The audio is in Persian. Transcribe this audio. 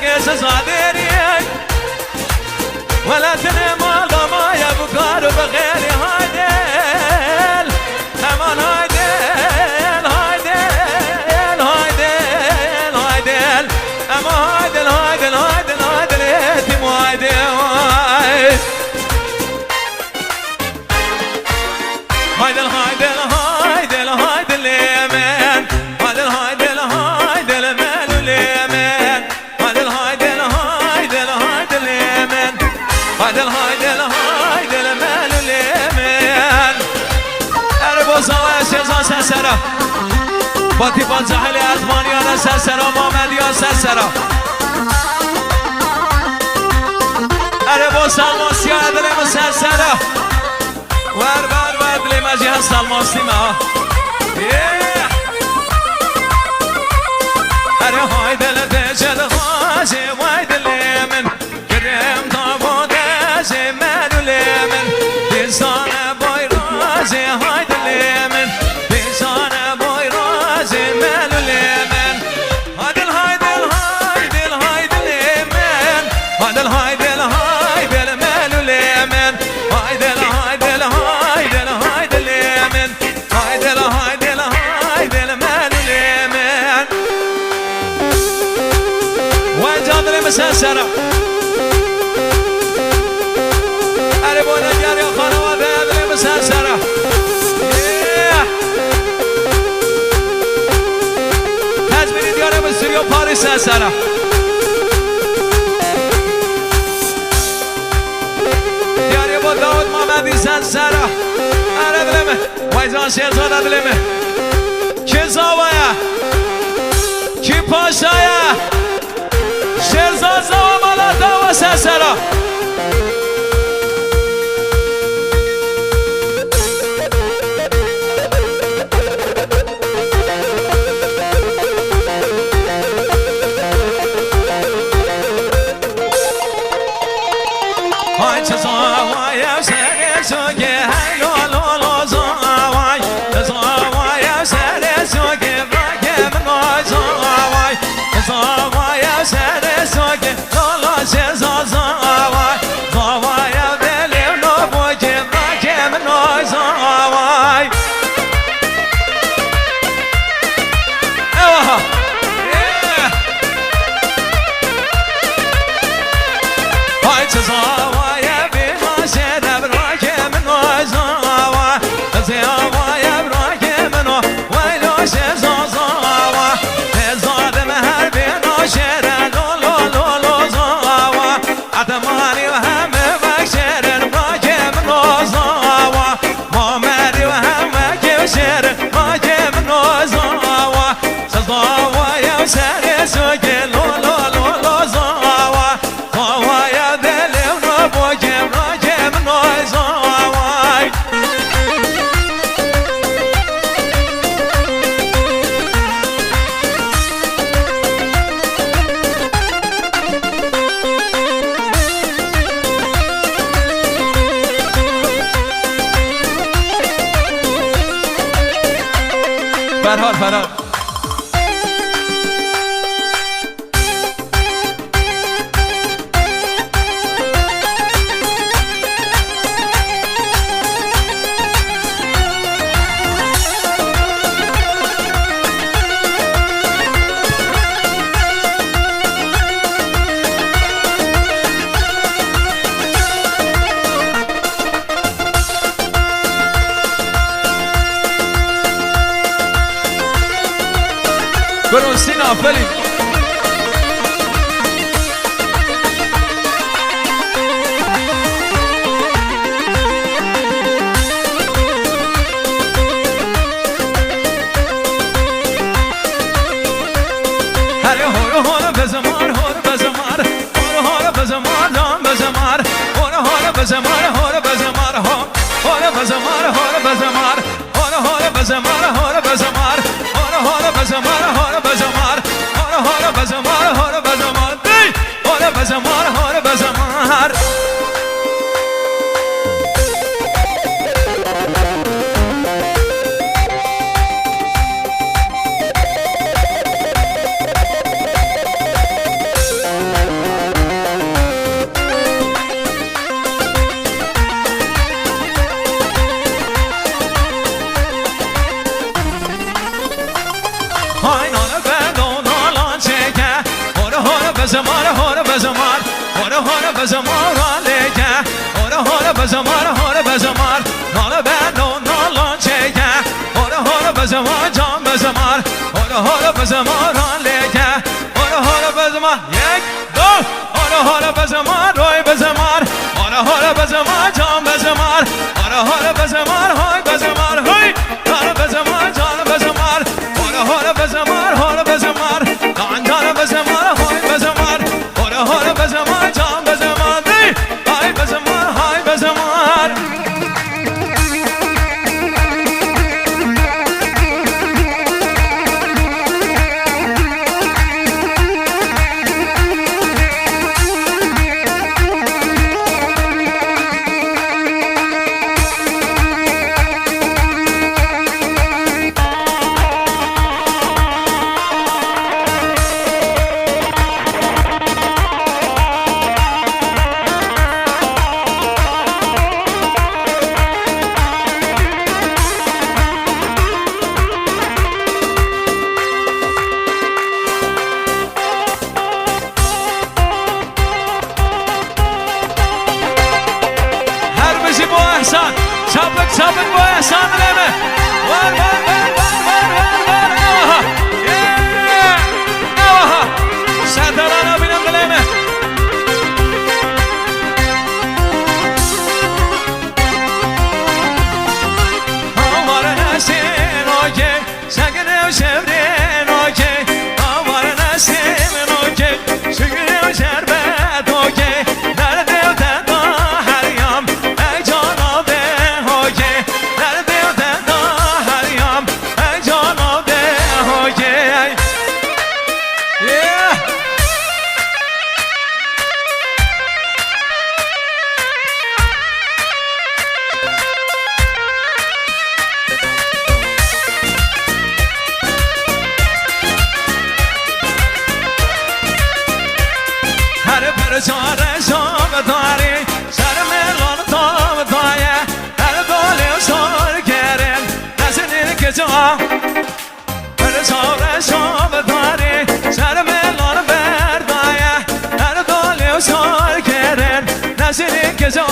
قيس صادري ولا تنام الله ما يبقار بغير هايدل امان هايدل هايدل هايدل هايدل اما هايدل هايدل هايدل هايدل يتم هايدل هايدل هايدل هايدل هايدل يمن هايدل هايدل هايدل مالو اليمن هايدل هايدل هايدل هايدل يمن هايدل هايدل هايدل مالو اليمن اربو صلاة شيزان سسرة باتي بانزحلي ازمانيانا سسرة محمديان سسرة اربو سلمان سيارة دلیم سسرة ور ور ور دلیم اجیه سلمان سیما اره های دل دجل خواجه وای دلیمن کرم تا بودجه منو لیمن دیزان بای راجه های دلیمن دیزان بای راجه منو لیمن هایدل هایدل هایدل هایدل لیمن هایدل هایدل هایدل منو لیمن هایدل هایدل هایدل هایدل لیمن هایدل هایدل هایدل منو لیمن وجادر مسسرة أربونا جاري خانوات هذا مسسرة تزميني دياري بسريو باري سسرة دياري با داود محمدی سسرة أردلمه ويزان شيرزاد أردلمه كي زاوية كي پاشايا شیرزاد زامالاتا و سسرا های چه زاوای سر سوگه هلو لولو زاوای زاوای سر سوگه راگه من زاوای زاوای سر سوگه لالا شیرزاد زاوای زاوای دلیم نبوگه راگه من زاوای اوه های چه زاوای بیما شدب راگه من زاوای زاوای راگه من ویلو شیرزاد زاوای زادم هر بینا شیرن لولو لولو زاوای عدمانی و همه وکشیرن راگه من زاوای مامری و همه که شیرن راگه من زاوای زاوای و سر سوگه لولو لولو زاوای زاوای دلیم نبوگه راگه من زاوای فرهاد فرهاد برون سینا فلی هره هره بزمار هره بزمار هره بزمار دام بزمار هره بزمار هره بزمار هره بزمار هره بزمار هره بزمار هره بزمار هره بزمار هره بزمار هره بزمار هور بزمار هور بزمار آلیگه هور بزمار ناله بنو نالان چیگه هور بزمار جان بزمار هور بزمار آلیگه هور بزمار یک دو هور بزمار روی بزمار هور بزمار جان بزمار هور بزمار های بزمار های ناله بزمار جان بزمار هور بزمار دان جان بزمار های بزمار هور بزمار جان بزمار دی های بزمار های بزمار Sabık bu ehsan dileme var Evaha Evaha Serdarana binem dileme Havara nesin okey Sakın sevdin okey Havara nesin okey Sakın şerbet okey Nerede öten her yam Ey canım Zare zove dari Sar melon tov doye Her dole sor geren Nazinin keza Zare zove dari Sar melon ver doye Her dole sor geren Nazinin keza